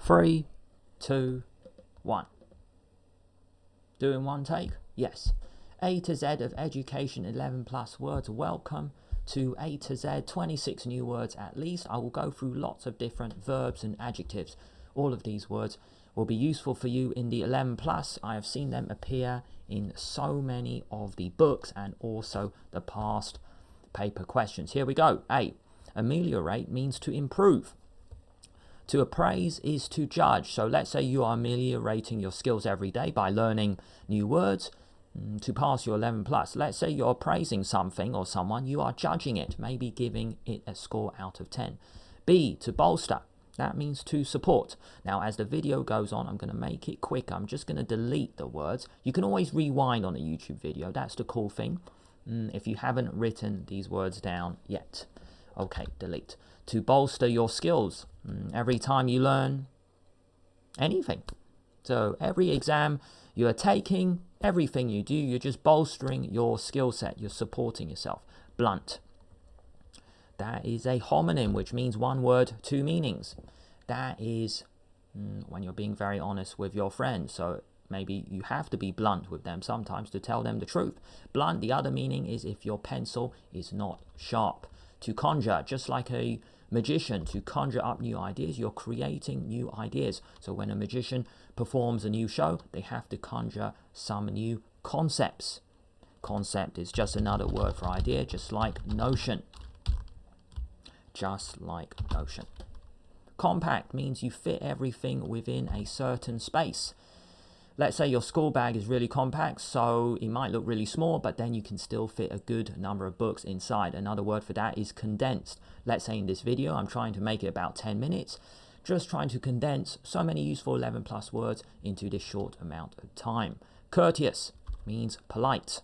3, 2, 1. Doing one take? Yes. A to Z of education, 11 plus words. Welcome to A to Z, 26 new words at least. I will go through lots of different verbs and adjectives. All of these words will be useful for you in the 11 plus. I have seen them appear in so many of the books and also the past paper questions. Here we go. A, ameliorate means to improve. To appraise is to judge. So let's say you are ameliorating your skills every day by learning new words to pass your 11 plus. Let's say you're praising something or someone, you are judging it, maybe giving it a score out of 10. B, to bolster. That means to support. Now, as the video goes on, I'm going to make it quick. I'm just going to delete the words. You can always rewind on a YouTube video. That's the cool thing. If you haven't written these words down yet. Okay, delete. To bolster your skills. Every time you learn anything. So every exam you are taking, everything you do, you're just bolstering your skill set. You're supporting yourself. Blunt. That is a homonym, which means one word, two meanings. That is when you're being very honest with your friends. So maybe you have to be blunt with them sometimes to tell them the truth. Blunt, the other meaning is if your pencil is not sharp. To conjure, just like a magician, to conjure up new ideas, you're creating new ideas. So when a magician performs a new show, they have to conjure some new concepts. Concept is just another word for idea, just like notion. Just like notion. Compact means you fit everything within a certain space. Let's say your school bag is really compact, so it might look really small, but then you can still fit a good number of books inside. Another word for that is condensed. Let's say in this video, I'm trying to make it about 10 minutes, just trying to condense so many useful 11 plus words into this short amount of time. Courteous means polite.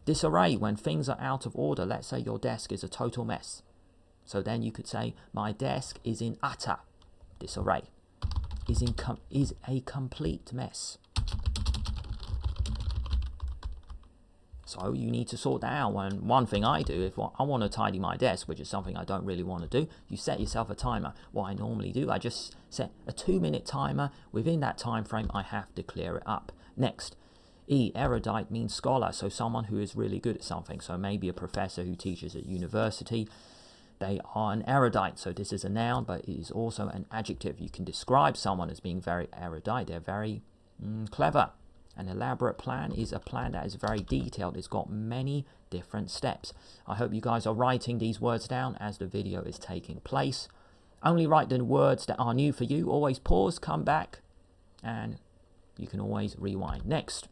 Disarray, when things are out of order. Let's say your desk is a total mess. So then you could say, my desk is in utter disarray. Is a complete mess. So you need to sort that out. One thing I do, if I want to tidy my desk, which is something I don't really want to do, you set yourself a timer. What I normally do, I just set a 2-minute timer. Within that time frame, I have to clear it up. Next, E, erudite means scholar, so someone who is really good at something. So maybe a professor who teaches at university. They are an erudite, so this is a noun, but it is also an adjective. You can describe someone as being very erudite. They're very clever. An elaborate plan is a plan that is very detailed. It's got many different steps. I hope you guys are writing these words down as the video is taking place. Only write the words that are new for you. Always pause, come back, and you can always rewind. Next,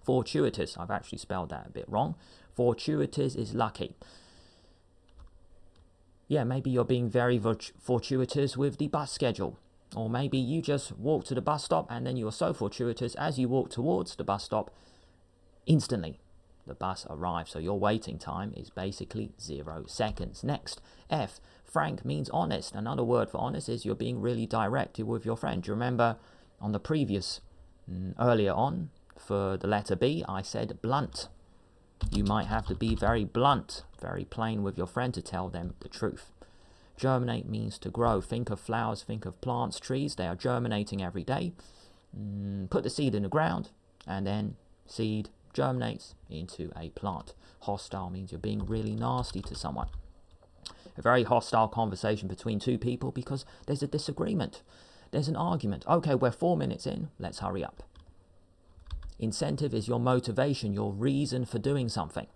fortuitous. I've actually spelled that a bit wrong. Fortuitous is lucky. Yeah, maybe you're being very fortuitous with the bus schedule. Or maybe you just walk to the bus stop and then you are so fortuitous as you walk towards the bus stop, instantly the bus arrives. So your waiting time is basically 0 seconds. Next, F, frank means honest. Another word for honest is you're being really direct with your friend. Do you remember on the previous, earlier on, for the letter B, I said blunt. You might have to be very blunt, very plain with your friend to tell them the truth. Germinate means to grow. Think of flowers, think of plants, trees. They are germinating every day. Put the seed in the ground and then seed germinates into a plant. Hostile means you're being really nasty to someone. A very hostile conversation between two people because there's a disagreement. There's an argument. Okay, we're 4 minutes in. Let's hurry up. Incentive is your motivation, your reason for doing something.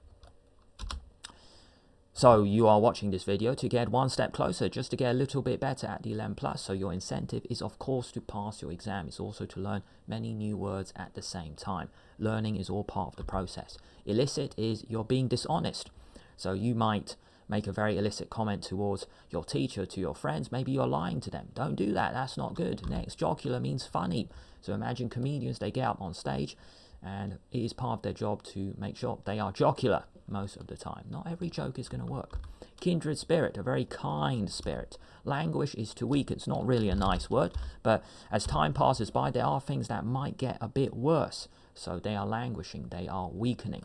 So you are watching this video to get one step closer, just to get a little bit better at the 11 plus. So your incentive is of course to pass your exam. It's also to learn many new words at the same time. Learning is all part of the process. Illicit is you're being dishonest. So you might make a very illicit comment towards your teacher, to your friends. Maybe you're lying to them. Don't do that. That's not good. Next, jocular means funny. So imagine comedians, they get up on stage and it is part of their job to make sure they are jocular most of the time. Not every joke is going to work. Kindred spirit, a very kind spirit. Languish is to weaken. It's not really a nice word, but as time passes by, there are things that might get a bit worse. So they are languishing, they are weakening.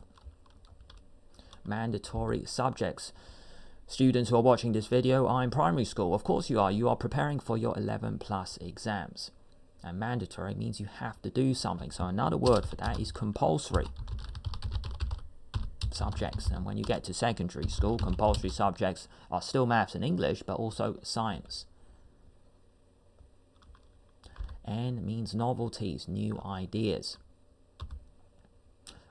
Mandatory subjects. Students who are watching this video are in primary school. Of course you are. You are preparing for your 11 plus exams. And mandatory means you have to do something. So another word for that is compulsory subjects. And when you get to secondary school, compulsory subjects are still maths and English, but also science. N means novelties, new ideas.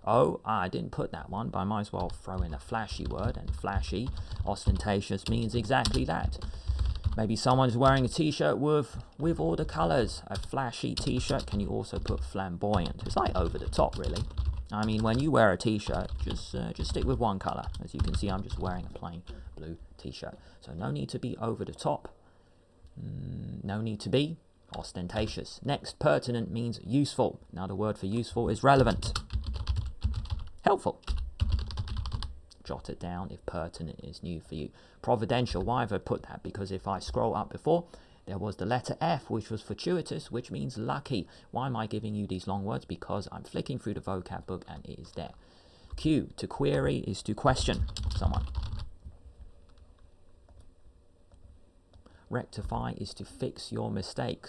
O, I didn't put that one, but I might as well throw in a flashy word. And flashy, ostentatious means exactly that. Maybe someone's wearing a t-shirt with all the colours. A flashy t-shirt. Can you also put flamboyant? It's like over the top, really. I mean, when you wear a t-shirt, just stick with one colour. As you can see, I'm just wearing a plain blue t-shirt. So no need to be over the top. No need to be ostentatious. Next, pertinent means useful. Another word for useful is relevant. Helpful. Jot it down if pertinent is new for you. Providential, why have I put that? Because if I scroll up before, there was the letter F, which was fortuitous, which means lucky. Why am I giving you these long words? Because I'm flicking through the vocab book and it is there. Q, to query is to question someone. Rectify is to fix your mistake.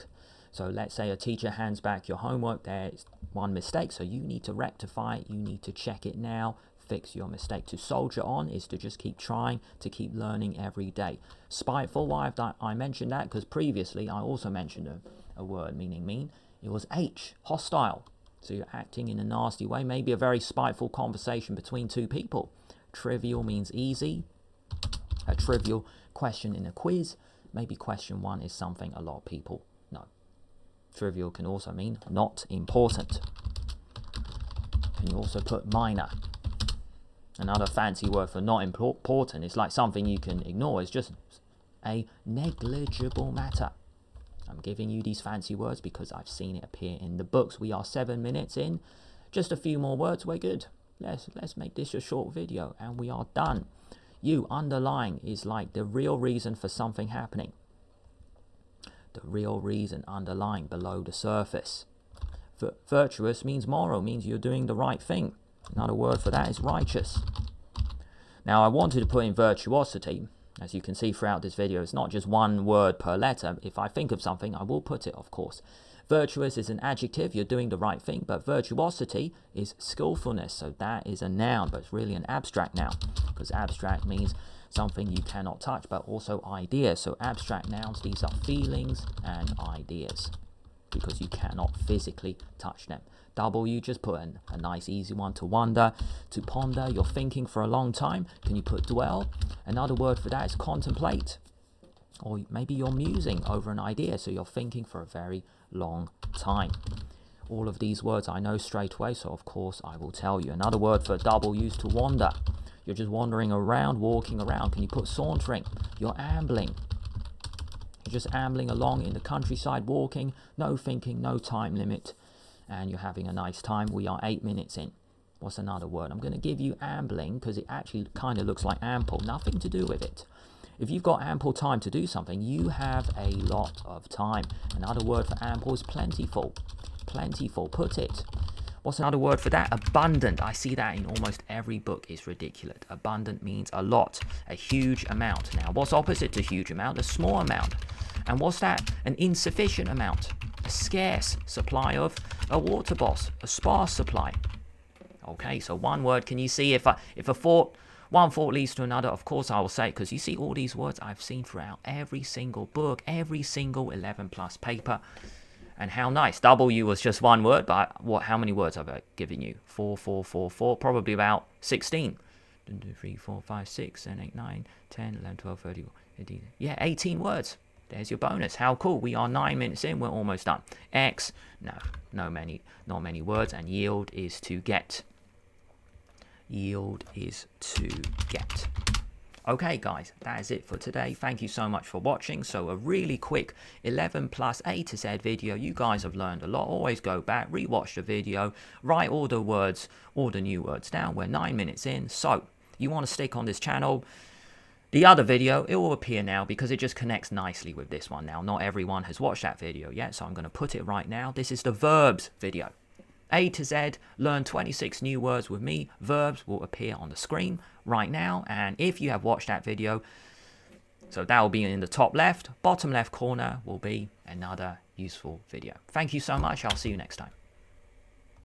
So let's say a teacher hands back your homework, there's one mistake, so you need to rectify it, you need to check it now, fix your mistake. To soldier on is to just keep trying, to keep learning every day. Spiteful, why have I mentioned that? Because previously I also mentioned a word meaning mean. It was H, hostile. So you're acting in a nasty way, maybe a very spiteful conversation between two people. Trivial means easy. A trivial question in a quiz. Maybe question one is something a lot of people know. Trivial can also mean not important. Can you also put minor? Another fancy word for not important is like something you can ignore. It's just a negligible matter. I'm giving you these fancy words because I've seen it appear in the books. We are 7 minutes in. Just a few more words, we're good. Let's make this a short video and we are done. You, underlying, is like the real reason for something happening. The real reason underlying, below the surface. Virtuous means moral, means you're doing the right thing. Another word for that is righteous. Now I wanted to put in virtuosity. As you can see throughout this video, it's not just one word per letter. If I think of something, I will put it, of course. Virtuous is an adjective, you're doing the right thing, but virtuosity is skillfulness, so that is a noun, but it's really an abstract noun, because abstract means something you cannot touch, but also ideas. So abstract nouns, these are feelings and ideas, because you cannot physically touch them. W, just put in a nice easy one. To wonder, to ponder, you're thinking for a long time. Can you put dwell? Another word for that is contemplate. Or maybe you're musing over an idea, so you're thinking for a very long time. All of these words I know straight away, so of course I will tell you. Another word for W is to wander. You're just wandering around, walking around. Can you put sauntering? You're ambling. You're just ambling along in the countryside, walking, no thinking, no time limit, and you're having a nice time. We are 8 minutes in. What's another word? I'm going to give you ambling because it actually kind of looks like ample. Nothing to do with it. If you've got ample time to do something, you have a lot of time. Another word for ample is plentiful. Plentiful, put it. What's another word for that? Abundant. I see that in almost every book. It's ridiculous. Abundant means a lot, a huge amount. Now, what's opposite to huge amount? A small amount. And what's that? An insufficient amount. A scarce supply of a water boss. A sparse supply. Okay, so one word. Can you see if one thought leads to another? Of course I will say it, because you see all these words I've seen throughout every single book, every single 11 plus paper. And how nice. W was just one word, but how many words have I given you? 4, 4, 4, 4, probably about 16. 1, 2, 3, 4, 5, 6, 7, 8, 9, 10, 11, 12, 13, 14, yeah, 18 words. There's your bonus. How cool. We are 9 minutes in. We're almost done. X, not many words. And yield is to get. Yield is to get. Okay, guys, that is it for today. Thank you so much for watching. So a really quick 11 plus A to Z video. You guys have learned a lot. Always go back, rewatch the video, write all the words, all the new words down. We're 9 minutes in. So you want to stick on this channel. The other video, it will appear now because it just connects nicely with this one. Now, not everyone has watched that video yet, so I'm going to put it right now. This is the verbs video. A to Z, learn 26 new words with me. Verbs will appear on the screen right now. And if you have watched that video, so that will be in the top left, bottom left corner will be another useful video. Thank you so much. I'll see you next time.